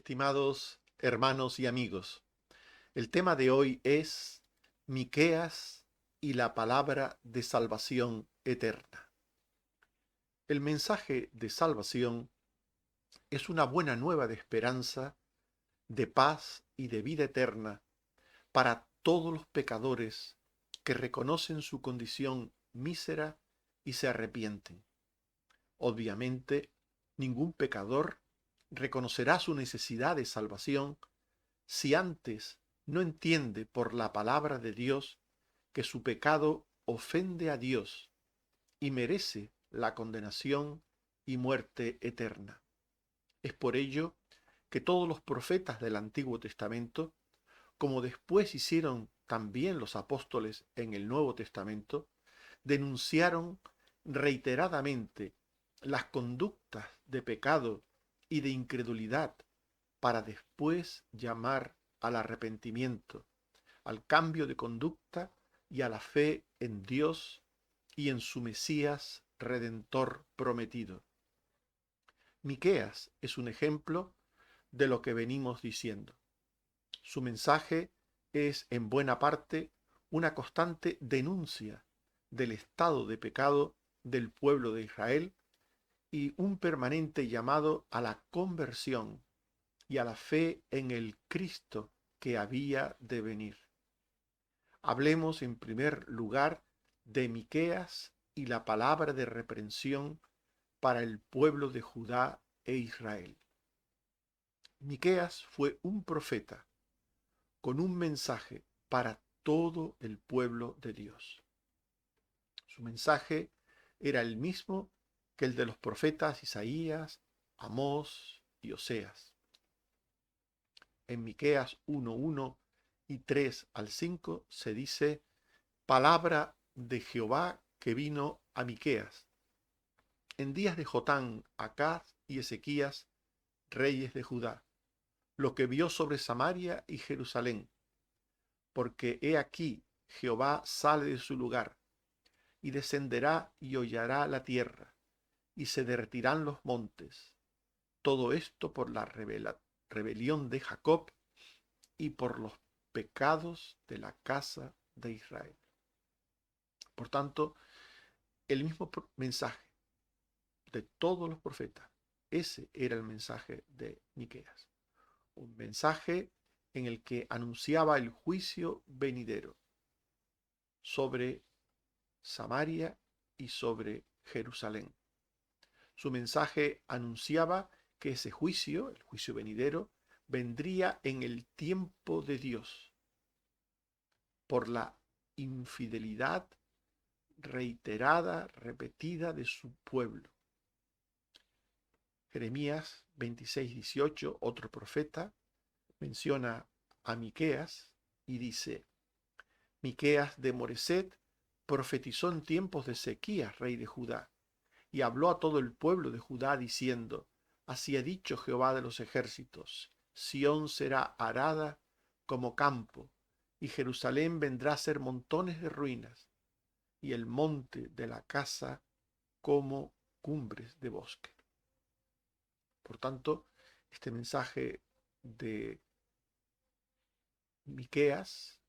Estimados hermanos y amigos, el tema de hoy es Miqueas y la palabra de salvación eterna. El mensaje de salvación es una buena nueva de esperanza, de paz y de vida eterna para todos los pecadores que reconocen su condición mísera y se arrepienten. Obviamente, ningún pecador reconocerá su necesidad de salvación si antes no entiende por la palabra de Dios que su pecado ofende a Dios y merece la condenación y muerte eterna. Es por ello que todos los profetas del Antiguo Testamento, como después hicieron también los apóstoles en el Nuevo Testamento, denunciaron reiteradamente las conductas de pecado y de incredulidad para después llamar al arrepentimiento, al cambio de conducta y a la fe en Dios y en su Mesías redentor prometido. Miqueas es un ejemplo de lo que venimos diciendo. Su mensaje es en buena parte una constante denuncia del estado de pecado del pueblo de Israel y un permanente llamado a la conversión y a la fe en el Cristo que había de venir. Hablemos en primer lugar de Miqueas y la palabra de reprensión para el pueblo de Judá e Israel. Miqueas fue un profeta con un mensaje para todo el pueblo de Dios. Su mensaje era el mismo que el de los profetas Isaías, Amós y Oseas. En Miqueas 1:1 y 3 al 5 se dice: palabra de Jehová que vino a Miqueas en días de Jotán, Acaz y Ezequías, reyes de Judá, lo que vio sobre Samaria y Jerusalén, porque he aquí Jehová sale de su lugar, y descenderá y hollará la tierra, y se derretirán los montes. Todo esto por la rebelión de Jacob y por los pecados de la casa de Israel. Por tanto, el mismo mensaje de todos los profetas, ese era el mensaje de Miqueas. Un mensaje en el que anunciaba el juicio venidero sobre Samaria y sobre Jerusalén. Su mensaje anunciaba que ese juicio, el juicio venidero, vendría en el tiempo de Dios por la infidelidad reiterada, repetida de su pueblo. Jeremías 26:18, otro profeta, menciona a Miqueas y dice: Miqueas de Moreset profetizó en tiempos de Ezequías, rey de Judá, y habló a todo el pueblo de Judá diciendo: así ha dicho Jehová de los ejércitos, Sión será arada como campo, y Jerusalén vendrá a ser montones de ruinas, y el monte de la casa como cumbres de bosque. Por tanto, este mensaje de Miqueas,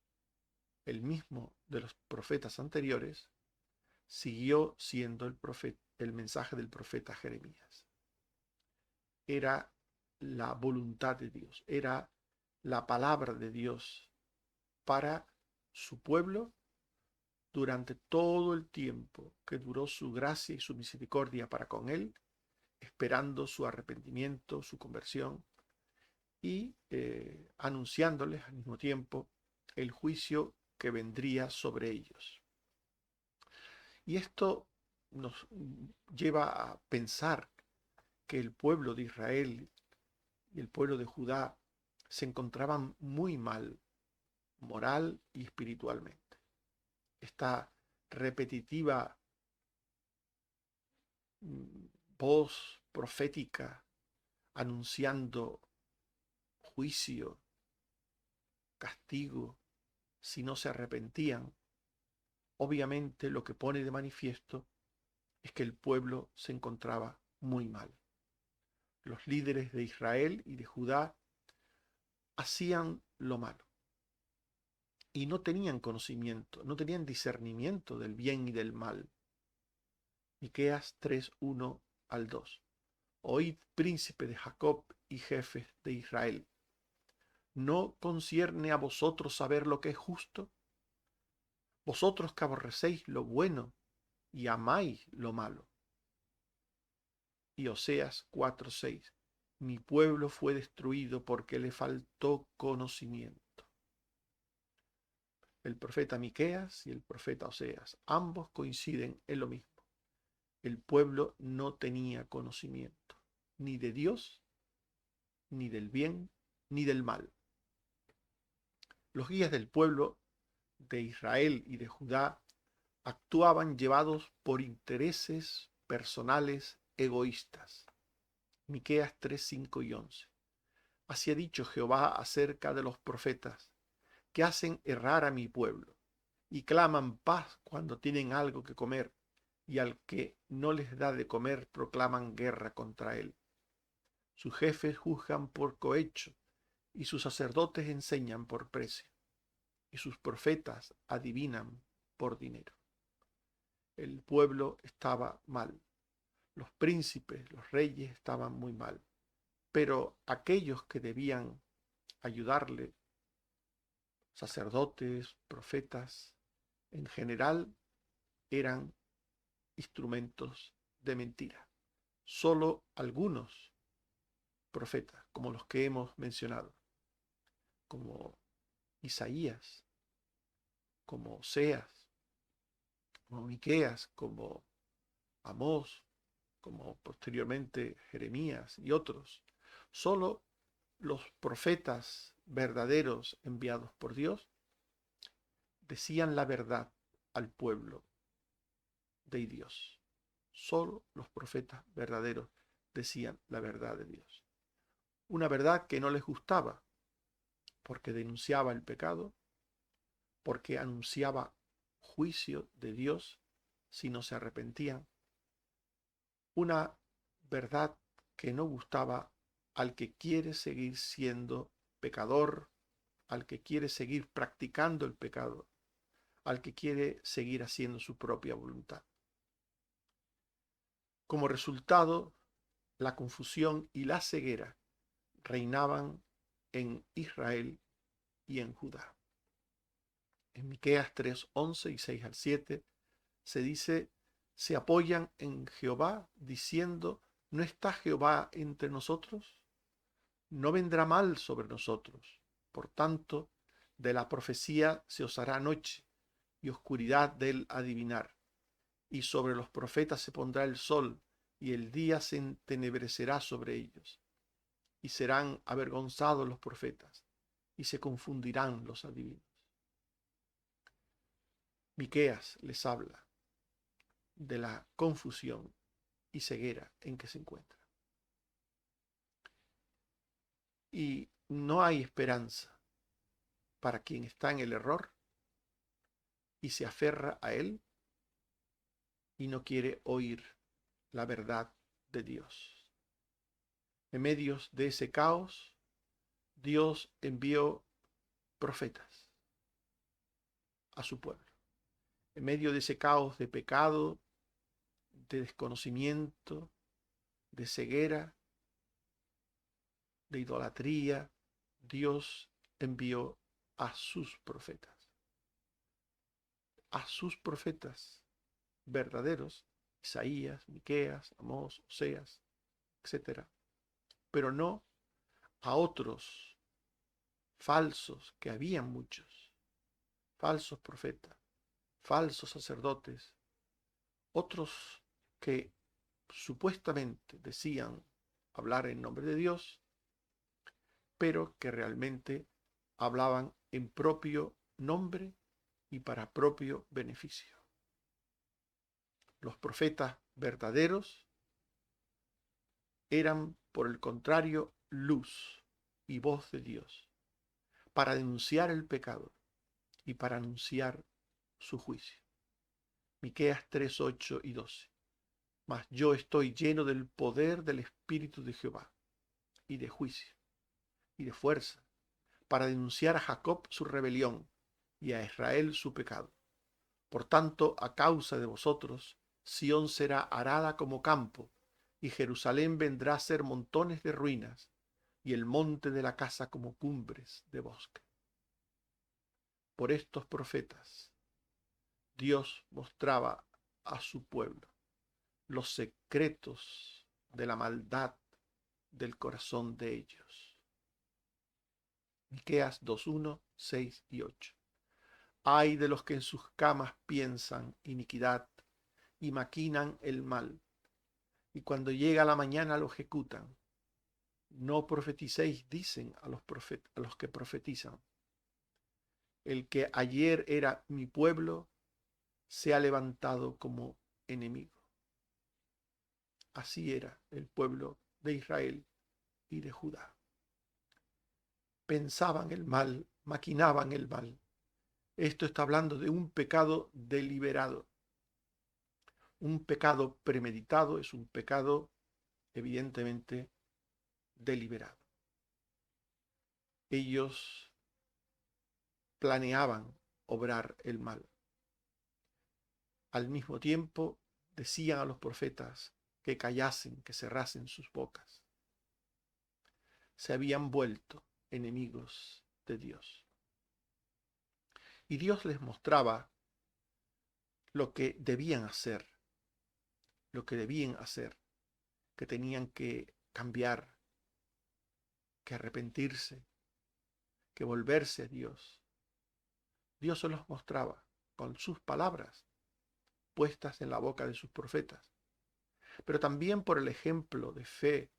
el mismo de los profetas anteriores, siguió siendo el mensaje del profeta Jeremías. Era la voluntad de Dios, era la palabra de Dios para su pueblo durante todo el tiempo que duró su gracia y su misericordia para con él, esperando su arrepentimiento, su conversión y anunciándoles al mismo tiempo el juicio que vendría sobre ellos. Y esto nos lleva a pensar que el pueblo de Israel y el pueblo de Judá se encontraban muy mal moral y espiritualmente. Esta repetitiva voz profética anunciando juicio, castigo, si no se arrepentían, obviamente lo que pone de manifiesto es que el pueblo se encontraba muy mal. Los líderes de Israel y de Judá hacían lo malo y no tenían conocimiento, no tenían discernimiento del bien y del mal. Miqueas 3:1 al 2. Oíd, príncipe de Jacob y jefes de Israel. ¿No concierne a vosotros saber lo que es justo? Vosotros que aborrecéis lo bueno y amáis lo malo. Y Oseas 4:6. Mi pueblo fue destruido porque le faltó conocimiento. El profeta Miqueas y el profeta Oseas, ambos coinciden en lo mismo. El pueblo no tenía conocimiento, ni de Dios, ni del bien, ni del mal. Los guías del pueblo de Israel y de Judá actuaban llevados por intereses personales egoístas. Miqueas 3, 5 y 11. Así ha dicho Jehová acerca de los profetas, que hacen errar a mi pueblo, y claman paz cuando tienen algo que comer, y al que no les da de comer proclaman guerra contra él. Sus jefes juzgan por cohecho, y sus sacerdotes enseñan por precio, y sus profetas adivinan por dinero. El pueblo estaba mal, los príncipes, los reyes estaban muy mal, pero aquellos que debían ayudarle, sacerdotes, profetas, en general eran instrumentos de mentira. Solo algunos profetas, como los que hemos mencionado, como Isaías, como Oseas, como Miqueas, como Amós, como posteriormente Jeremías y otros, solo los profetas verdaderos enviados por Dios decían la verdad al pueblo de Dios. Solo los profetas verdaderos decían la verdad de Dios. Una verdad que no les gustaba, porque denunciaba el pecado, porque anunciaba juicio de Dios si no se arrepentían. Una verdad que no gustaba al que quiere seguir siendo pecador, al que quiere seguir practicando el pecado, al que quiere seguir haciendo su propia voluntad. Como resultado, la confusión y la ceguera reinaban en Israel y en Judá. En Miqueas 3, 11 y 6 al 7 se dice, se apoyan en Jehová diciendo, ¿no está Jehová entre nosotros? No vendrá mal sobre nosotros. Por tanto, de la profecía se os hará noche y oscuridad del adivinar. Y sobre los profetas se pondrá el sol y el día se entenebrecerá sobre ellos. Y serán avergonzados los profetas y se confundirán los adivinos. Miqueas les habla de la confusión y ceguera en que se encuentra. Y no hay esperanza para quien está en el error y se aferra a él y no quiere oír la verdad de Dios. En medio de ese caos, Dios envió profetas a su pueblo. En medio de ese caos de pecado, de desconocimiento, de ceguera, de idolatría, Dios envió a sus profetas. A sus profetas verdaderos, Isaías, Miqueas, Amós, Oseas, etc. Pero no a otros falsos, que habían muchos, falsos profetas, falsos sacerdotes, otros que supuestamente decían hablar en nombre de Dios, pero que realmente hablaban en propio nombre y para propio beneficio. Los profetas verdaderos eran, por el contrario, luz y voz de Dios, para denunciar el pecado y para anunciar su juicio. Miqueas 3, 8 y 12. Mas yo estoy lleno del poder del Espíritu de Jehová, y de juicio, y de fuerza, para denunciar a Jacob su rebelión y a Israel su pecado. Por tanto, a causa de vosotros, Sión será arada como campo, y Jerusalén vendrá a ser montones de ruinas, y el monte de la casa como cumbres de bosque. Por estos profetas, Dios mostraba a su pueblo los secretos de la maldad del corazón de ellos. Miqueas 2:1, 6 y 8. Ay de los que en sus camas piensan iniquidad y maquinan el mal, y cuando llega la mañana lo ejecutan. No profeticéis, dicen a los que profetizan. El que ayer era mi pueblo se ha levantado como enemigo. Así era el pueblo de Israel y de Judá. Pensaban el mal, maquinaban el mal. Esto está hablando de un pecado deliberado. Un pecado premeditado es un pecado evidentemente deliberado. Ellos planeaban obrar el mal. Al mismo tiempo decían a los profetas que callasen, que cerrasen sus bocas. Se habían vuelto enemigos de Dios. Y Dios les mostraba lo que debían hacer, que tenían que cambiar, que arrepentirse, que volverse a Dios. Dios se los mostraba con sus palabras puestas en la boca de sus profetas, pero también por el ejemplo de fe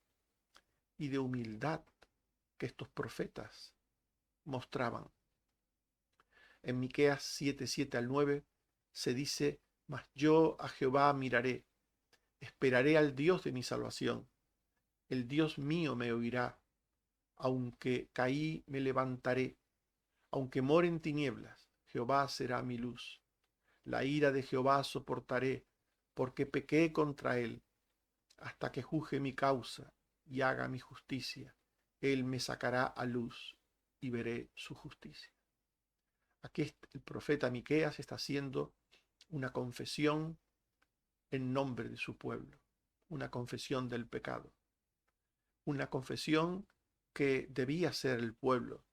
y de humildad que estos profetas mostraban. En Miqueas 7:7 al 9 se dice: Mas yo a Jehová miraré, esperaré al Dios de mi salvación. El Dios mío me oirá. Aunque caí, me levantaré. Aunque more en tinieblas, Jehová será mi luz. La ira de Jehová soportaré, porque pequé contra él, hasta que juzgue mi causa y haga mi justicia. Él me sacará a luz y veré su justicia. Aquí el profeta Miqueas está haciendo una confesión en nombre de su pueblo, una confesión del pecado, una confesión que debía ser el pueblo,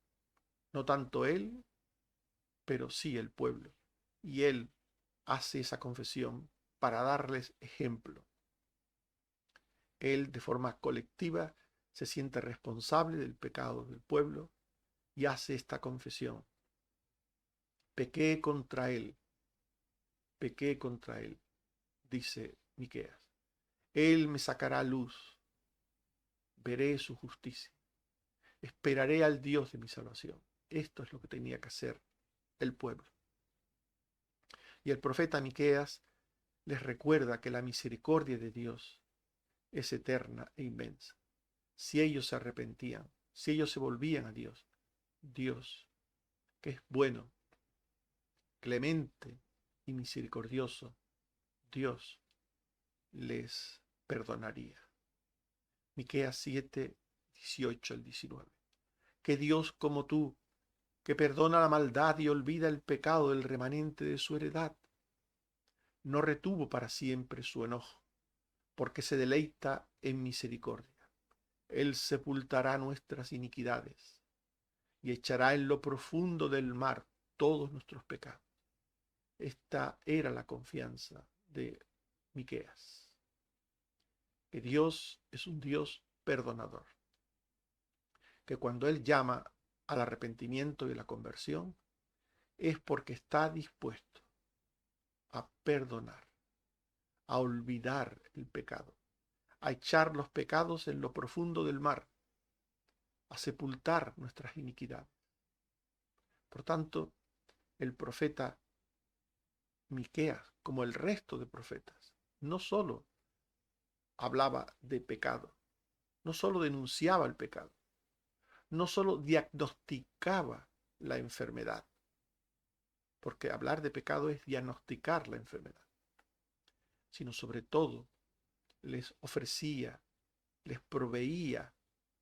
no tanto él, pero sí el pueblo. Y él hace esa confesión para darles ejemplo. Él, de forma colectiva, se siente responsable del pecado del pueblo y hace esta confesión. Pequé contra él, dice Miqueas. Él me sacará luz, veré su justicia, esperaré al Dios de mi salvación. Esto es lo que tenía que hacer el pueblo. Y el profeta Miqueas les recuerda que la misericordia de Dios es eterna e inmensa. Si ellos se arrepentían, si ellos se volvían a Dios, Dios, que es bueno, clemente y misericordioso, Dios les perdonaría. Miqueas 7, 18 al 19. Que Dios como tú, que perdona la maldad y olvida el pecado del remanente de su heredad, no retuvo para siempre su enojo, porque se deleita en misericordia. Él sepultará nuestras iniquidades y echará en lo profundo del mar todos nuestros pecados. Esta era la confianza de Miqueas, que Dios es un Dios perdonador, que cuando Él llama al arrepentimiento y a la conversión es porque está dispuesto a perdonar, a olvidar el pecado, a echar los pecados en lo profundo del mar, a sepultar nuestras iniquidades. Por tanto, el profeta Miqueas, como el resto de profetas, no solo hablaba de pecado, no solo denunciaba el pecado, no solo diagnosticaba la enfermedad, porque hablar de pecado es diagnosticar la enfermedad, sino sobre todo les ofrecía, les proveía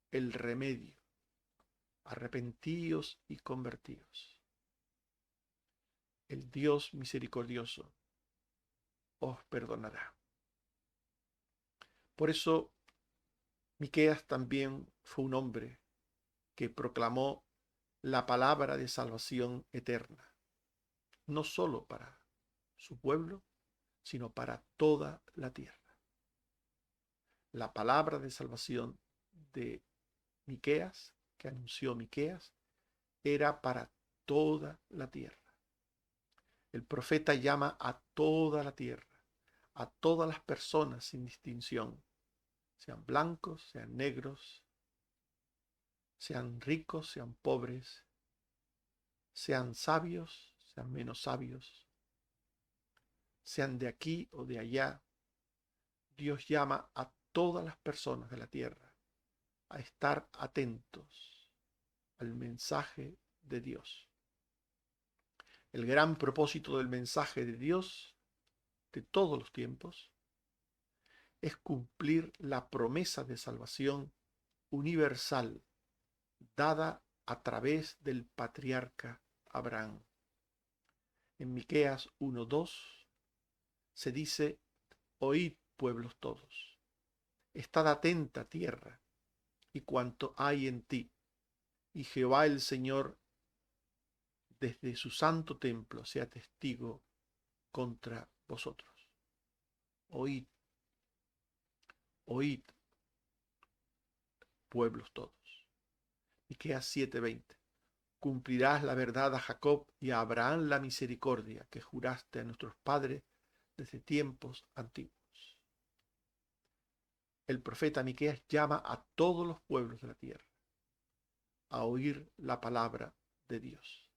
el remedio arrepentíos y convertíos. El Dios misericordioso os perdonará. Por eso Miqueas también fue un hombre que proclamó la palabra de salvación eterna, no solo para su pueblo, sino para toda la tierra. La palabra de salvación de Miqueas, que anunció Miqueas, era para toda la tierra. El profeta llama a toda la tierra, a todas las personas sin distinción, sean blancos, sean negros, sean ricos, sean pobres, sean sabios, sean menos sabios, sean de aquí o de allá. Dios llama a todas las personas de la tierra a estar atentos al mensaje de Dios. El gran propósito del mensaje de Dios de todos los tiempos es cumplir la promesa de salvación universal dada a través del patriarca Abraham. En Miqueas 1:2 se dice: oíd, pueblos todos, estad atenta tierra y cuanto hay en ti, y Jehová el Señor desde su santo templo sea testigo contra vosotros. Oíd, oíd, pueblos todos. Miqueas 7:20. Cumplirás la verdad a Jacob y a Abraham la misericordia que juraste a nuestros padres desde tiempos antiguos. El profeta Miqueas llama a todos los pueblos de la tierra a oír la palabra de Dios.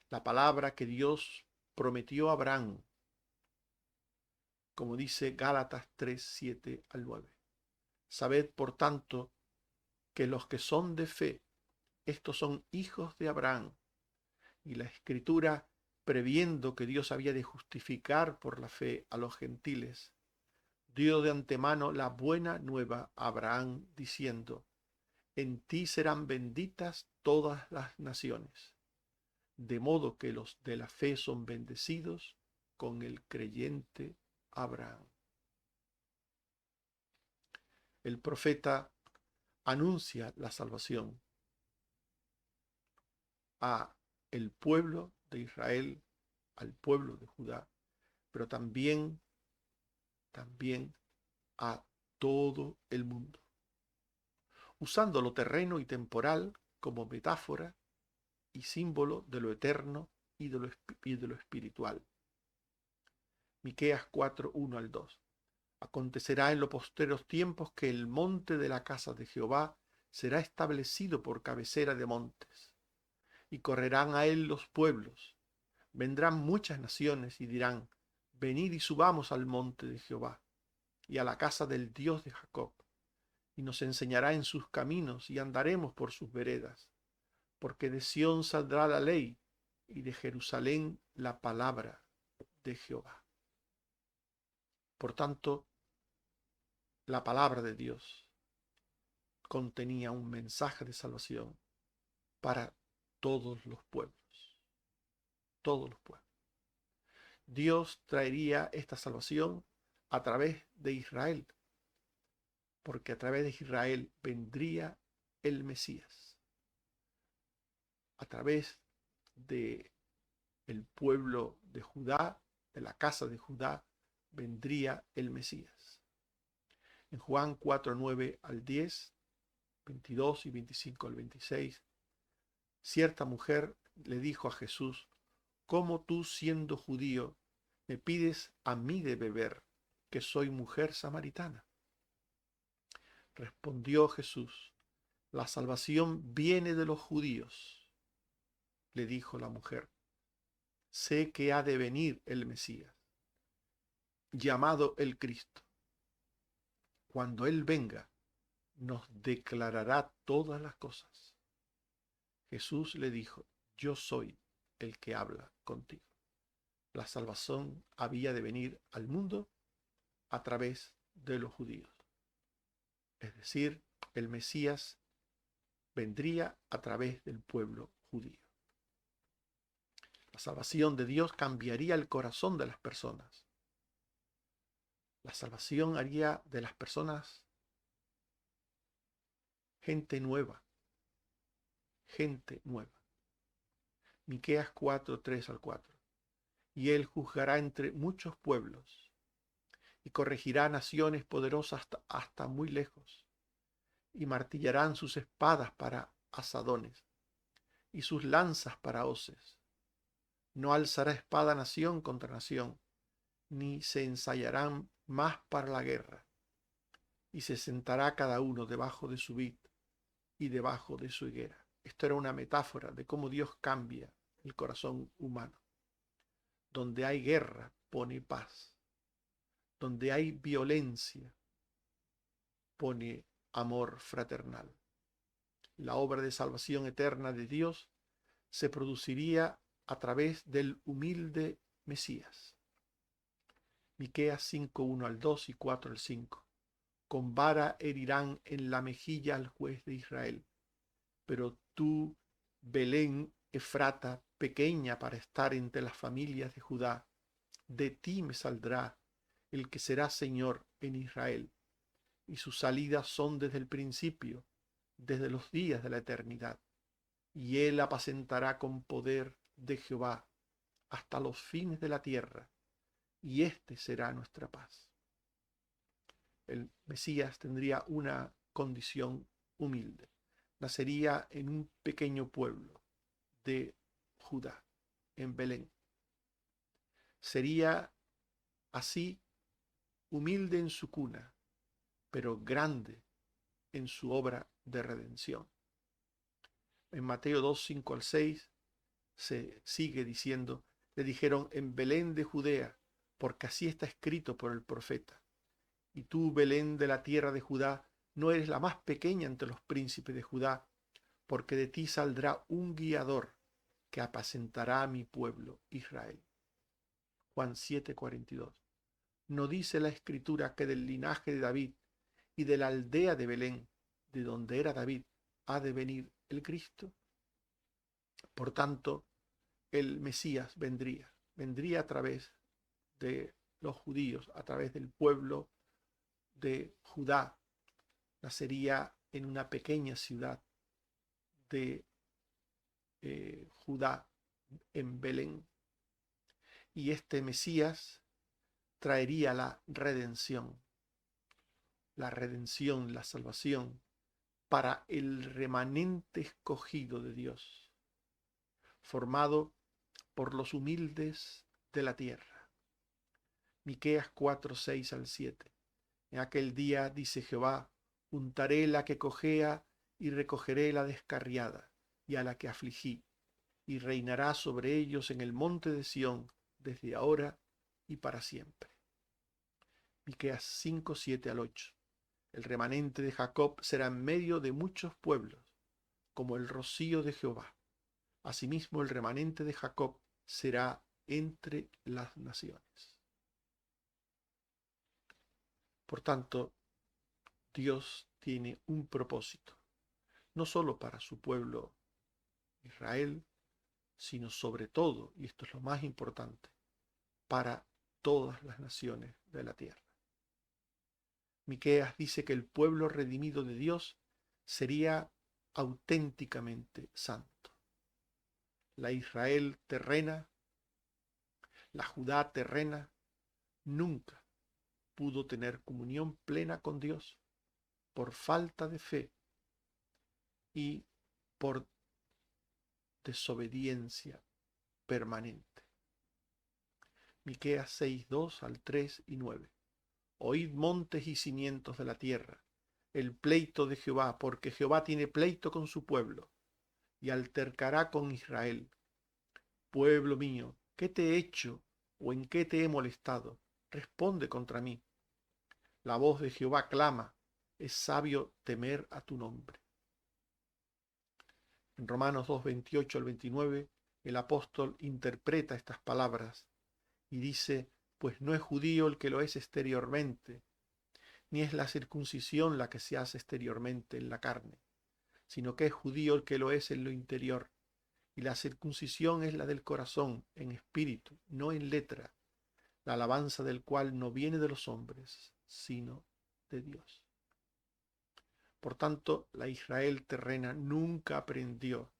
La palabra que Dios prometió a Abraham, como dice Gálatas 3:7-9. Sabed, por tanto, que los que son de fe, estos son hijos de Abraham. Y la Escritura, previendo que Dios había de justificar por la fe a los gentiles, dio de antemano la buena nueva a Abraham, diciendo: en ti serán benditas todas las naciones. De modo que los de la fe son bendecidos con el creyente Abraham. El profeta anuncia la salvación a el pueblo de Israel, al pueblo de Judá, pero también a todo el mundo, usando lo terreno y temporal como metáfora y símbolo de lo eterno y de lo espiritual. Miqueas 4:1-2. Acontecerá en los postreros tiempos que el monte de la casa de Jehová será establecido por cabecera de montes, y correrán a él los pueblos. Vendrán muchas naciones y dirán: venid y subamos al monte de Jehová, y a la casa del Dios de Jacob, y nos enseñará en sus caminos, y andaremos por sus veredas. Porque de Sión saldrá la ley, y de Jerusalén la palabra de Jehová. Por tanto, la palabra de Dios contenía un mensaje de salvación para todos los pueblos. Todos los pueblos. Dios traería esta salvación a través de Israel, porque a través de Israel vendría el Mesías. A través de el pueblo de Judá, de la casa de Judá, vendría el Mesías. En Juan 4:9-10, 22 y 25-26, cierta mujer le dijo a Jesús: ¿cómo tú, siendo judío, me pides a mí de beber, que soy mujer samaritana? Respondió Jesús: la salvación viene de los judíos. Le dijo la mujer: sé que ha de venir el Mesías, llamado el Cristo. Cuando Él venga, nos declarará todas las cosas. Jesús le dijo: yo soy el que habla contigo. La salvación había de venir al mundo a través de los judíos. Es decir, el Mesías vendría a través del pueblo judío. La salvación de Dios cambiaría el corazón de las personas. La salvación haría de las personas gente nueva, gente nueva. Miqueas 4, 3 al 4. Y él juzgará entre muchos pueblos y corregirá naciones poderosas hasta muy lejos, y martillarán sus espadas para asadones y sus lanzas para hoces. No alzará espada nación contra nación, ni se ensayarán más para la guerra, y se sentará cada uno debajo de su vid y debajo de su higuera. Esto era una metáfora de cómo Dios cambia el corazón humano. Donde hay guerra, pone paz. Donde hay violencia, pone amor fraternal. La obra de salvación eterna de Dios se produciría a través del humilde Mesías. Miqueas 5, 1 al 2 y 4 al 5. Con vara herirán en la mejilla al juez de Israel. Pero tú, Belén Efrata, pequeña para estar entre las familias de Judá, de ti me saldrá el que será Señor en Israel, y sus salidas son desde el principio, desde los días de la eternidad. Y él apacentará con poder de Jehová hasta los fines de la tierra, y este será nuestra paz. El Mesías tendría una condición humilde. Nacería en un pequeño pueblo de Judá, en Belén. Sería así humilde en su cuna, pero grande en su obra de redención. En Mateo 2, 5 al 6 se sigue diciendo, le dijeron en Belén de Judea, porque así está escrito por el profeta. Y tú, Belén de la tierra de Judá, no eres la más pequeña entre los príncipes de Judá, porque de ti saldrá un guiador que apacentará a mi pueblo Israel. Juan 7:42. ¿No dice la escritura que del linaje de David y de la aldea de Belén, de donde era David, ha de venir el Cristo? Por tanto, el Mesías vendría a través de los judíos, a través del pueblo de Judá. Nacería en una pequeña ciudad de Judá, en Belén. Y este Mesías traería la redención, la salvación para el remanente escogido de Dios, formado por los humildes de la tierra. Miqueas 4, 6 al 7. En aquel día, dice Jehová, untaré la que cojea y recogeré la descarriada y a la que afligí, y reinará sobre ellos en el monte de Sión desde ahora y para siempre. Miqueas 5, 7 al 8. El remanente de Jacob será en medio de muchos pueblos, como el rocío de Jehová. Asimismo, el remanente de Jacob será entre las naciones. Por tanto, Dios tiene un propósito, no solo para su pueblo Israel, sino sobre todo, y esto es lo más importante, para todas las naciones de la tierra. Miqueas dice que el pueblo redimido de Dios sería auténticamente santo. La Israel terrena, la Judá terrena, nunca pudo tener comunión plena con Dios por falta de fe y por desobediencia permanente. Miqueas 6, 2 al 3 y 9. Oíd montes y cimientos de la tierra, el pleito de Jehová, porque Jehová tiene pleito con su pueblo, y altercará con Israel. Pueblo mío, ¿qué te he hecho o en qué te he molestado? Responde contra mí. La voz de Jehová clama, es sabio temer a tu nombre. En Romanos 2, 28 al 29, el apóstol interpreta estas palabras y dice, pues no es judío el que lo es exteriormente, ni es la circuncisión la que se hace exteriormente en la carne, sino que es judío el que lo es en lo interior, y la circuncisión es la del corazón, en espíritu, no en letra, la alabanza del cual no viene de los hombres, sino de Dios. Por tanto, la Israel terrena nunca aprendió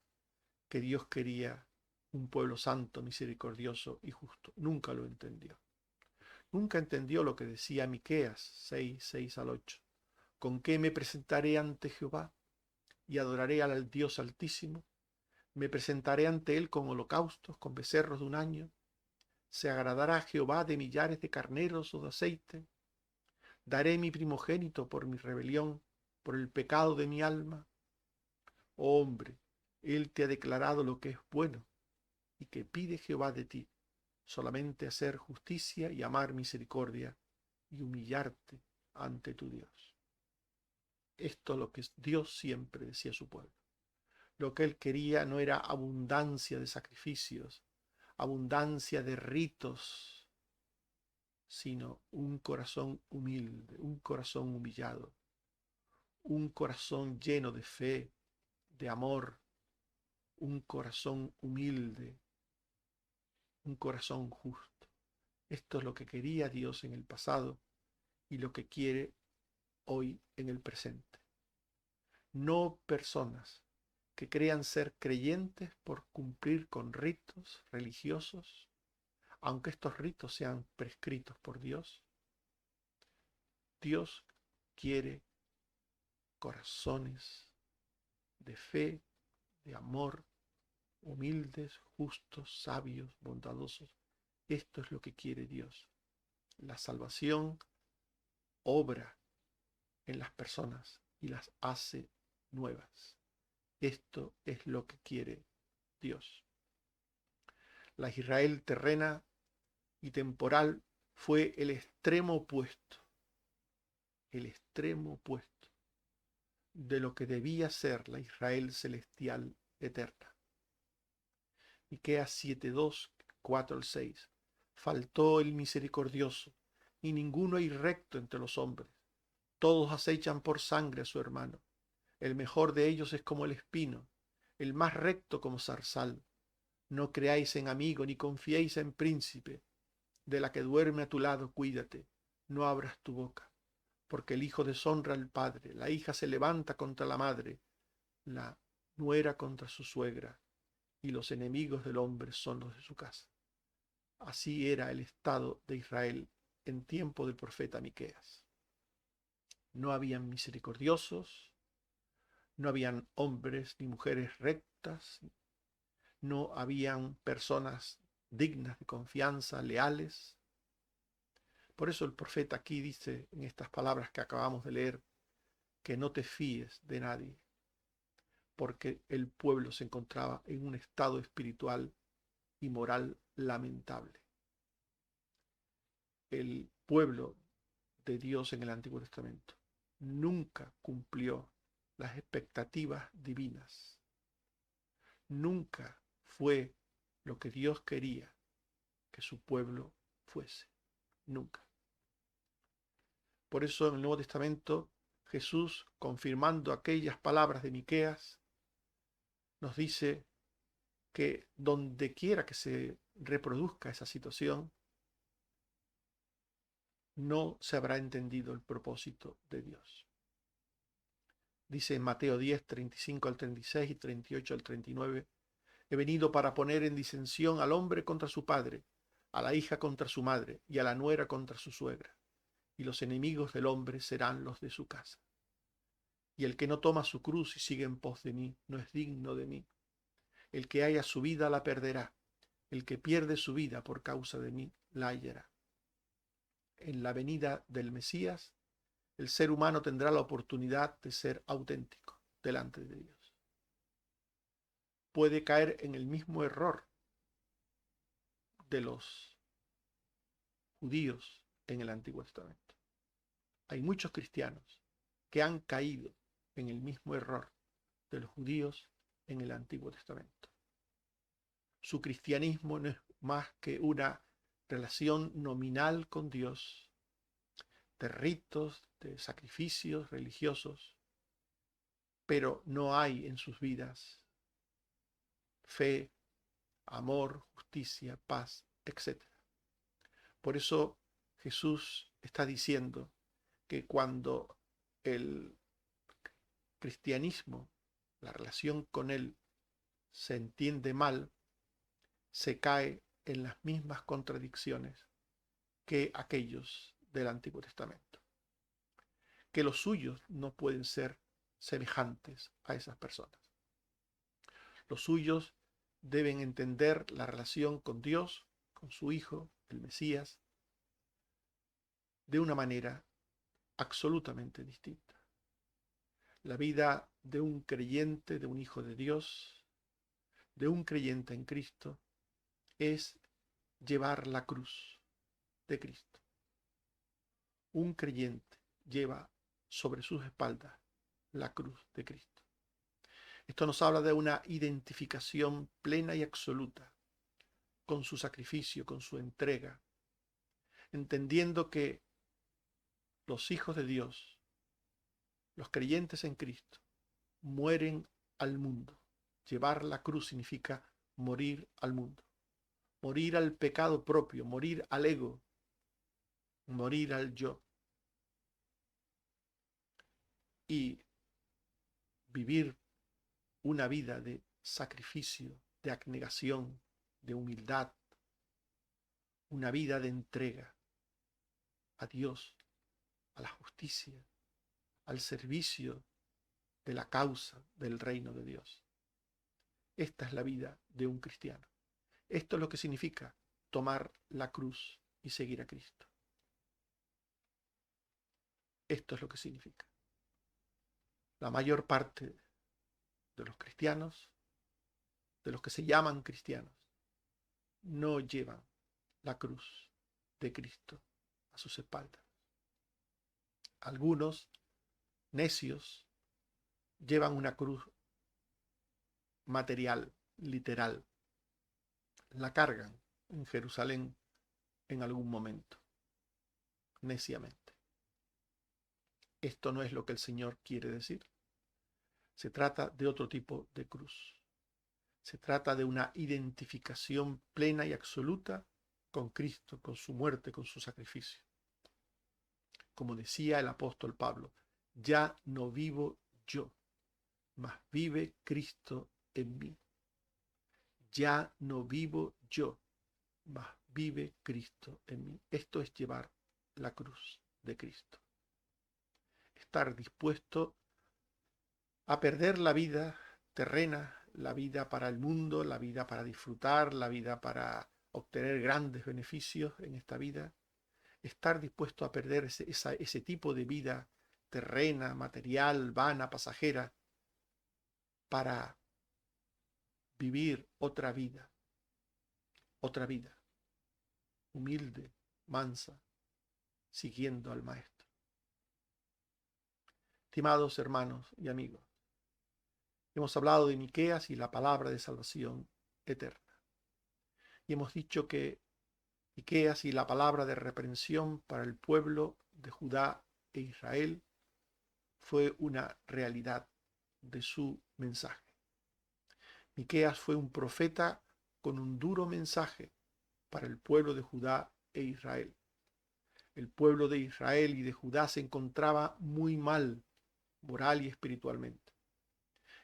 que Dios quería un pueblo santo, misericordioso y justo. Nunca lo entendió. Nunca entendió lo que decía Miqueas 6:6-8. ¿Con qué me presentaré ante Jehová y adoraré al Dios Altísimo? Me presentaré ante él con holocaustos, con becerros de un año. ¿Se agradará a Jehová de millares de carneros o de aceite? ¿Daré mi primogénito por mi rebelión, por el pecado de mi alma? Oh hombre, él te ha declarado lo que es bueno y que pide Jehová de ti, solamente hacer justicia y amar misericordia y humillarte ante tu Dios. Esto es lo que Dios siempre decía a su pueblo. Lo que él quería no era abundancia de sacrificios, abundancia de ritos, sino un corazón humilde, un corazón humillado, un corazón lleno de fe, de amor, un corazón humilde, un corazón justo. Esto es lo que quería Dios en el pasado y lo que quiere hoy en el presente. No personas que crean ser creyentes por cumplir con ritos religiosos, aunque estos ritos sean prescritos por Dios. Dios quiere corazones de fe, de amor, humildes, justos, sabios, bondadosos. Esto es lo que quiere Dios. La salvación obra en las personas y las hace nuevas. Esto es lo que quiere Dios. La Israel terrena y temporal fue el extremo opuesto de lo que debía ser la Israel celestial eterna. Miqueas 7:2, 4-6. Faltó el misericordioso, y ninguno hay recto entre los hombres. Todos acechan por sangre a su hermano. El mejor de ellos es como el espino, el más recto como zarzal. No creáis en amigo, ni confiéis en príncipe. De la que duerme a tu lado, cuídate. No abras tu boca, porque el hijo deshonra al padre, la hija se levanta contra la madre, la nuera contra su suegra, y los enemigos del hombre son los de su casa. Así era el estado de Israel en tiempo del profeta Miqueas. No habían misericordiosos, no habían hombres ni mujeres rectas, no habían personas dignas de confianza, leales. Por eso el profeta aquí dice en estas palabras que acabamos de leer, que no te fíes de nadie, porque el pueblo se encontraba en un estado espiritual y moral lamentable. El pueblo de Dios en el Antiguo Testamento nunca cumplió las expectativas divinas. Nunca fue lo que Dios quería que su pueblo fuese. Nunca. Por eso en el Nuevo Testamento Jesús, confirmando aquellas palabras de Miqueas, nos dice que donde quiera que se reproduzca esa situación, no se habrá entendido el propósito de Dios. Dice en Mateo 10, 35-36 y 38-39, he venido para poner en disensión al hombre contra su padre, a la hija contra su madre y a la nuera contra su suegra, y los enemigos del hombre serán los de su casa. Y el que no toma su cruz y sigue en pos de mí, no es digno de mí. El que haya su vida la perderá, el que pierde su vida por causa de mí la hallará. En la venida del Mesías, el ser humano tendrá la oportunidad de ser auténtico delante de Dios. Puede caer en el mismo error de los judíos en el Antiguo Testamento. Hay muchos cristianos que han caído en el mismo error de los judíos en el Antiguo Testamento. Su cristianismo no es más que una relación nominal con Dios, de ritos, de sacrificios religiosos, pero no hay en sus vidas fe, amor, justicia, paz, etc. Por eso Jesús está diciendo que cuando el cristianismo, la relación con él, se entiende mal, se cae en las mismas contradicciones que aquellos del Antiguo Testamento. Que los suyos no pueden ser semejantes a esas personas. Los suyos deben entender la relación con Dios, con su Hijo, el Mesías, de una manera absolutamente distinta. La vida de un creyente, de un hijo de Dios, de un creyente en Cristo, es llevar la cruz de Cristo. Un creyente lleva sobre sus espaldas la cruz de Cristo. Esto nos habla de una identificación plena y absoluta con su sacrificio, con su entrega, entendiendo que los hijos de Dios, los creyentes en Cristo, mueren al mundo. Llevar la cruz significa morir al mundo, morir al pecado propio, morir al ego, morir al yo, y vivir una vida de sacrificio, de abnegación, de humildad, una vida de entrega a Dios, a la justicia, al servicio de la causa del reino de Dios. Esta es la vida de un cristiano. Esto es lo que significa tomar la cruz y seguir a Cristo. Esto es lo que significa. La mayor parte de los cristianos, de los que se llaman cristianos, no llevan la cruz de Cristo a sus espaldas. Algunos necios llevan una cruz material, literal. La cargan en Jerusalén en algún momento, neciamente. Esto no es lo que el Señor quiere decir. Se trata de otro tipo de cruz. Se trata de una identificación plena y absoluta con Cristo, con su muerte, con su sacrificio. Como decía el apóstol Pablo, ya no vivo yo, mas vive Cristo en mí. Ya no vivo yo, mas vive Cristo en mí. Esto es llevar la cruz de Cristo. Estar dispuesto a perder la vida terrena, la vida para el mundo, la vida para disfrutar, la vida para obtener grandes beneficios en esta vida. Estar dispuesto a perder ese tipo de vida terrena, material, vana, pasajera, para vivir otra vida, humilde, mansa, siguiendo al Maestro. Estimados hermanos y amigos, hemos hablado de Miqueas y la palabra de salvación eterna. Y hemos dicho que Miqueas y la palabra de reprensión para el pueblo de Judá e Israel fue una realidad de su mensaje. Miqueas fue un profeta con un duro mensaje para el pueblo de Judá e Israel. El pueblo de Israel y de Judá se encontraba muy mal moral y espiritualmente.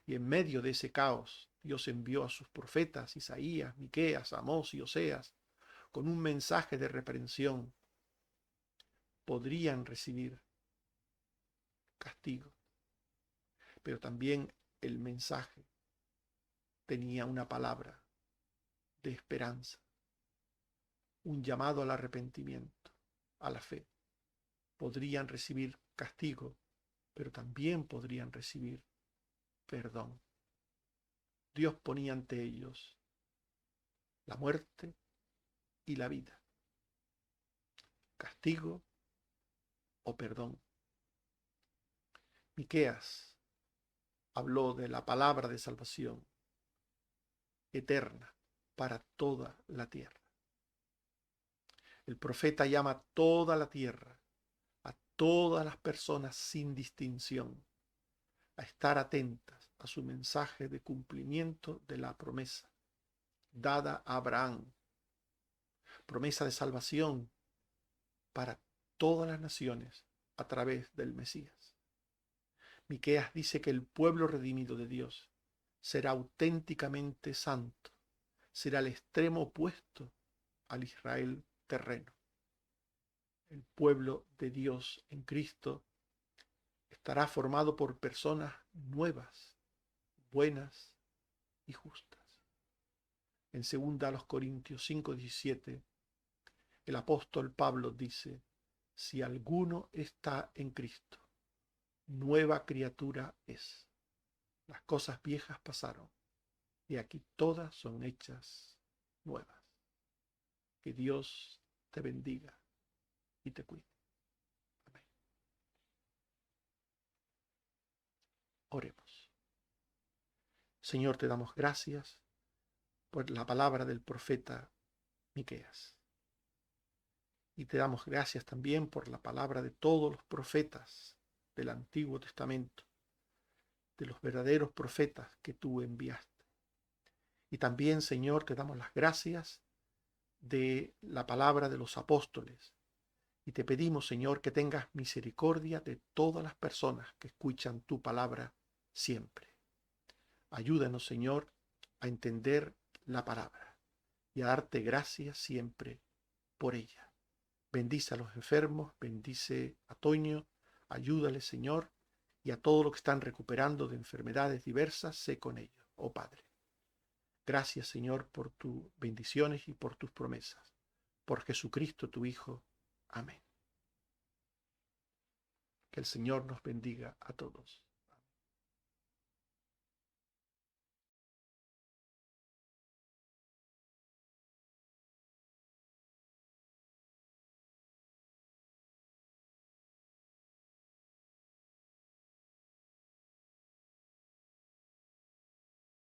Y en medio de ese caos, Dios envió a sus profetas Isaías, Miqueas, Amós y Oseas con un mensaje de reprensión. Podrían recibir castigo, pero también el mensaje tenía una palabra de esperanza, un llamado al arrepentimiento, a la fe. Podrían recibir castigo, pero también podrían recibir perdón. Dios ponía ante ellos la muerte y la vida, castigo o perdón. Miqueas habló de la palabra de salvación eterna para toda la tierra. El profeta llama a toda la tierra, a todas las personas sin distinción, a estar atentas a su mensaje de cumplimiento de la promesa dada a Abraham, promesa de salvación para todas las naciones a través del Mesías. Miqueas dice que el pueblo redimido de Dios será auténticamente santo, será el extremo opuesto al Israel terreno. El pueblo de Dios en Cristo estará formado por personas nuevas, buenas y justas. En 2 Corintios 5:17, el apóstol Pablo dice: si alguno está en Cristo, nueva criatura es. Las cosas viejas pasaron, y aquí todas son hechas nuevas. Que Dios te bendiga y te cuide. Amén. Oremos. Señor, te damos gracias por la palabra del profeta Miqueas. Y te damos gracias también por la palabra de todos los profetas del Antiguo Testamento, de los verdaderos profetas que tú enviaste. Y también, Señor, te damos las gracias de la palabra de los apóstoles. Y te pedimos, Señor, que tengas misericordia de todas las personas que escuchan tu palabra siempre. Ayúdanos, Señor, a entender la palabra y a darte gracias siempre por ella. Bendice a los enfermos, bendice a Toño, ayúdale, Señor, y a todos los que están recuperando de enfermedades diversas, sé con ellos, oh Padre. Gracias, Señor, por tus bendiciones y por tus promesas. Por Jesucristo, tu Hijo. Amén. Que el Señor nos bendiga a todos.